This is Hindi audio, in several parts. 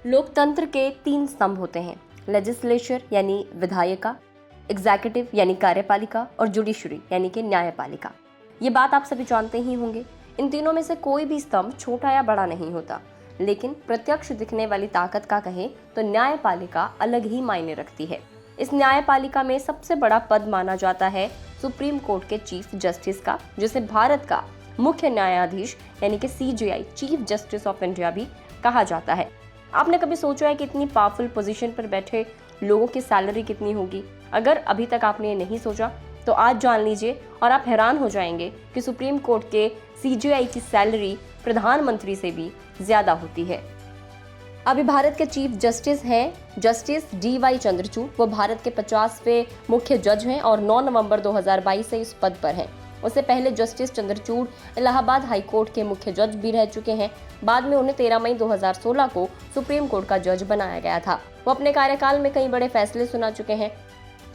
लोकतंत्र के 3 स्तंभ होते हैं, लेजिस्लेचर यानी विधायिका, एग्जीक्यूटिव यानी कार्यपालिका और जुडिशरी यानी कि न्यायपालिका। ये बात आप सभी जानते ही होंगे। इन तीनों में से कोई भी स्तंभ छोटा या बड़ा नहीं होता, लेकिन प्रत्यक्ष दिखने वाली ताकत का कहें तो न्यायपालिका अलग ही मायने रखती है। इस न्यायपालिका में सबसे बड़ा पद माना जाता है सुप्रीम कोर्ट के चीफ जस्टिस का, जिसे भारत का मुख्य न्यायाधीश यानी कि CJI, chief justice of India भी कहा जाता है। आपने कभी सोचा है कि इतनी पावरफुल पोजीशन पर बैठे लोगों की सैलरी कितनी होगी? अगर अभी तक आपने ये नहीं सोचा तो आज जान लीजिए और आप हैरान हो जाएंगे कि सुप्रीम कोर्ट के CJI की सैलरी प्रधानमंत्री से भी ज्यादा होती है। अभी भारत के चीफ जस्टिस हैं जस्टिस DY चंद्रचूड़। वो भारत के 50वें मुख्य जज हैं और 9 नवंबर 2022 से इस पद पर हैं। उससे पहले justice Chandrachud Allahabad high court के मुख्य जज भी रह चुके हैं। बाद में उन्हें 13 मई 2016 को सुप्रीम कोर्ट का जज बनाया गया था। वो अपने कार्यकाल में कई बड़े फैसले सुना चुके हैं।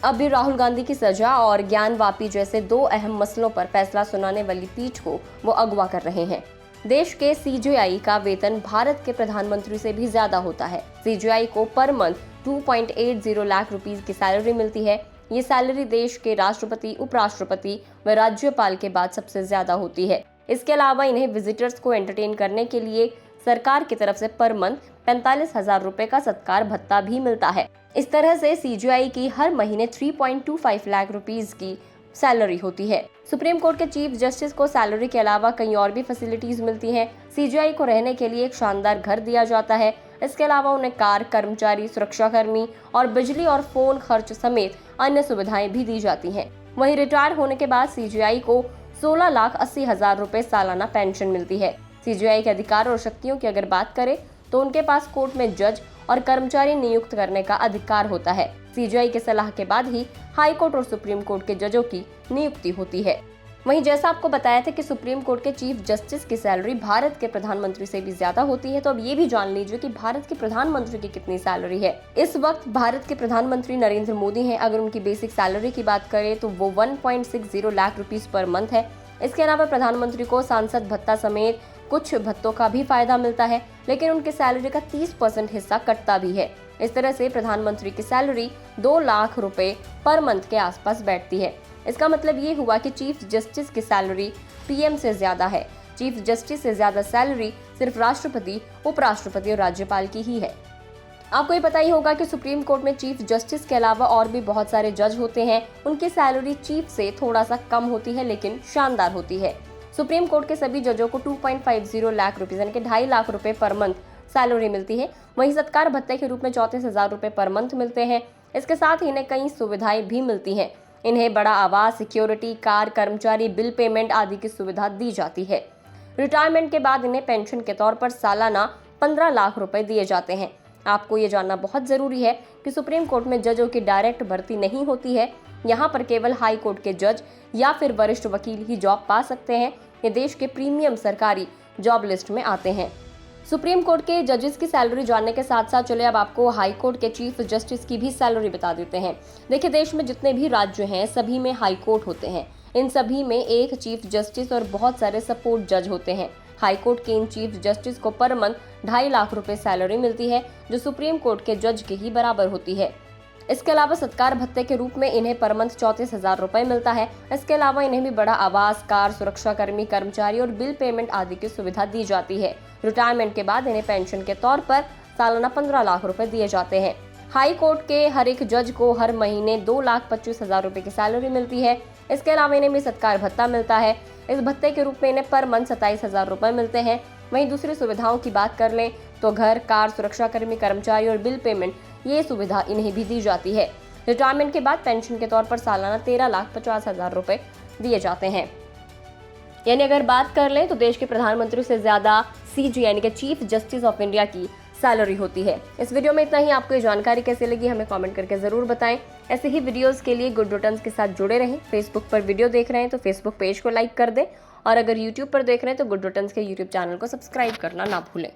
अब भी राहुल गांधी की सजा और ज्ञान वापी जैसे 2 अहम मसलों पर फैसला सुनाने वाली पीठ को वो अगवा कर रहे हैं। देश के CJI का वेतन भारत के प्रधानमंत्री से भी ज्यादा होता है। CJI को पर मंथ 2.80 लाख रुपीस की सैलरी मिलती है। ये सैलरी देश के राष्ट्रपति, उपराष्ट्रपति व राज्यपाल के बाद सबसे ज्यादा होती है। इसके अलावा इन्हें विजिटर्स को एंटरटेन करने के लिए सरकार की तरफ से पर मंथ 45,000 रुपए का सत्कार भत्ता भी मिलता है। इस तरह से CJI की हर महीने 3.25 लाख रुपीस की सैलरी होती है। सुप्रीम कोर्ट के चीफ जस्टिस को सैलरी के अलावा कई और भी फैसिलिटीज मिलती हैं। CJI को रहने के लिए एक शानदार घर दिया जाता है। इसके अलावा उन्हें कार, कर्मचारी, सुरक्षाकर्मी और बिजली और फोन खर्च समेत अन्य सुविधाएं भी दी जाती हैं। वहीं रिटायर होने के बाद CJI को 16,80,000 रुपए सालाना पेंशन मिलती है। CJI के अधिकार और शक्तियों की अगर बात करें तो उनके पास कोर्ट में जज और कर्मचारी नियुक्त करने का अधिकार होता है। CJI के सलाह के बाद ही हाई कोर्ट और सुप्रीम कोर्ट के जजों की नियुक्ति होती है। वहीं जैसा आपको बताया था कि सुप्रीम कोर्ट के चीफ जस्टिस की सैलरी भारत के प्रधानमंत्री से भी ज्यादा होती है, तो अब ये भी जान लीजिए कि भारत के प्रधानमंत्री की कितनी सैलरी है। इस वक्त भारत के प्रधानमंत्री नरेंद्र मोदी हैं। अगर उनकी बेसिक सैलरी की बात करें तो वो 1.60 लाख रुपीस पर मंथ है। इसके अलावा प्रधानमंत्री को सांसद भत्ता समेत कुछ भत्तों का भी फायदा मिलता है, लेकिन उनकी सैलरी का 30% हिस्सा कटता भी है। इस तरह से प्रधानमंत्री की सैलरी 2 लाख रुपए पर मंथ के आसपास बैठती है। इसका मतलब ये हुआ कि चीफ जस्टिस की सैलरी PM से ज्यादा है। चीफ जस्टिस से ज्यादा सैलरी सिर्फ राष्ट्रपति, उपराष्ट्रपति और राज्यपाल की ही है। आपको ये पता ही होगा कि सुप्रीम कोर्ट में चीफ जस्टिस के अलावा और भी बहुत सारे जज होते हैं। उनकी सैलरी चीफ से थोड़ा सा कम होती है, लेकिन शानदार होती है। सुप्रीम कोर्ट के सभी जजों को 2.50 लाख रुपए यानी कि 2.5 लाख रुपए पर मंथ सैलरी मिलती है। वहीं सत्कार भत्ते के रूप में 34,000 रुपए पर मंथ मिलते हैं। इसके साथ ही इन्हें कई सुविधाएं भी मिलती हैं। इन्हें बड़ा आवास, सिक्योरिटी, कार, कर्मचारी, बिल पेमेंट आदि की सुविधा दी जाती है। रिटायरमेंट के बाद इन्हें पेंशन के तौर पर सालाना 15 लाख रुपए दिए जाते हैं। आपको ये जानना बहुत जरूरी है कि सुप्रीम कोर्ट में जजों की डायरेक्ट भर्ती नहीं होती है। यहाँ पर केवल हाई कोर्ट के जज या फिर वरिष्ठ वकील ही जॉब पा सकते हैं। ये देश के प्रीमियम सरकारी जॉब लिस्ट में आते हैं। सुप्रीम कोर्ट के जजेस की सैलरी जानने के साथ साथ चले अब आपको हाई कोर्ट के चीफ जस्टिस की भी सैलरी बता देते हैं। देखिए, देश में जितने भी राज्य हैं सभी में हाई कोर्ट होते हैं। इन सभी में एक चीफ जस्टिस और बहुत सारे सपोर्ट जज होते हैं। हाई कोर्ट के इन चीफ जस्टिस को पर मंथ 2.5 लाख रुपए सैलरी मिलती है, जो सुप्रीम कोर्ट के जज के ही बराबर होती है। इसके अलावा सत्कार भत्ते के रूप में इन्हें पर मंथ 34,000 रुपए मिलता है। इसके अलावा इन्हें भी बड़ा आवास, कार, सुरक्षाकर्मी, कर्मचारी और बिल पेमेंट आदि की सुविधा दी जाती है। रिटायरमेंट के बाद इन्हें पेंशन के तौर पर सालाना 15 लाख रुपए दिए जाते हैं। हाई कोर्ट के हर एक जज को हर महीने 2,25,000 रुपए की सैलरी मिलती है। इसके अलावा इन्हें भी सत्कार भत्ता मिलता है। इस भत्ते के रूप में इन्हें पर मंथ 27,000 रुपए मिलते हैं। वहीं दूसरी सुविधाओं की बात कर लें तो घर, कार, सुरक्षाकर्मी, कर्मचारी और बिल पेमेंट, ये सुविधा इन्हें भी दी जाती है। रिटायरमेंट के बाद पेंशन के तौर पर सालाना 13,50,000 रुपए दिए जाते हैं। यानी अगर बात कर लें तो देश के प्रधानमंत्री से ज्यादा CJ यानी कि चीफ जस्टिस ऑफ इंडिया की सैलरी होती है। इस वीडियो में इतना ही। आपको ये जानकारी कैसी लगी हमें कमेंट करके जरूर बताएं। ऐसे ही वीडियोस के लिए गुड रिटर्न्स के साथ जुड़े रहें। फेसबुक पर वीडियो देख रहे हैं तो फेसबुक पेज को लाइक कर दें और अगर यूट्यूब पर देख रहे हैं तो गुड रिटर्न्स के यूट्यूब चैनल को सब्सक्राइब करना ना भूलें।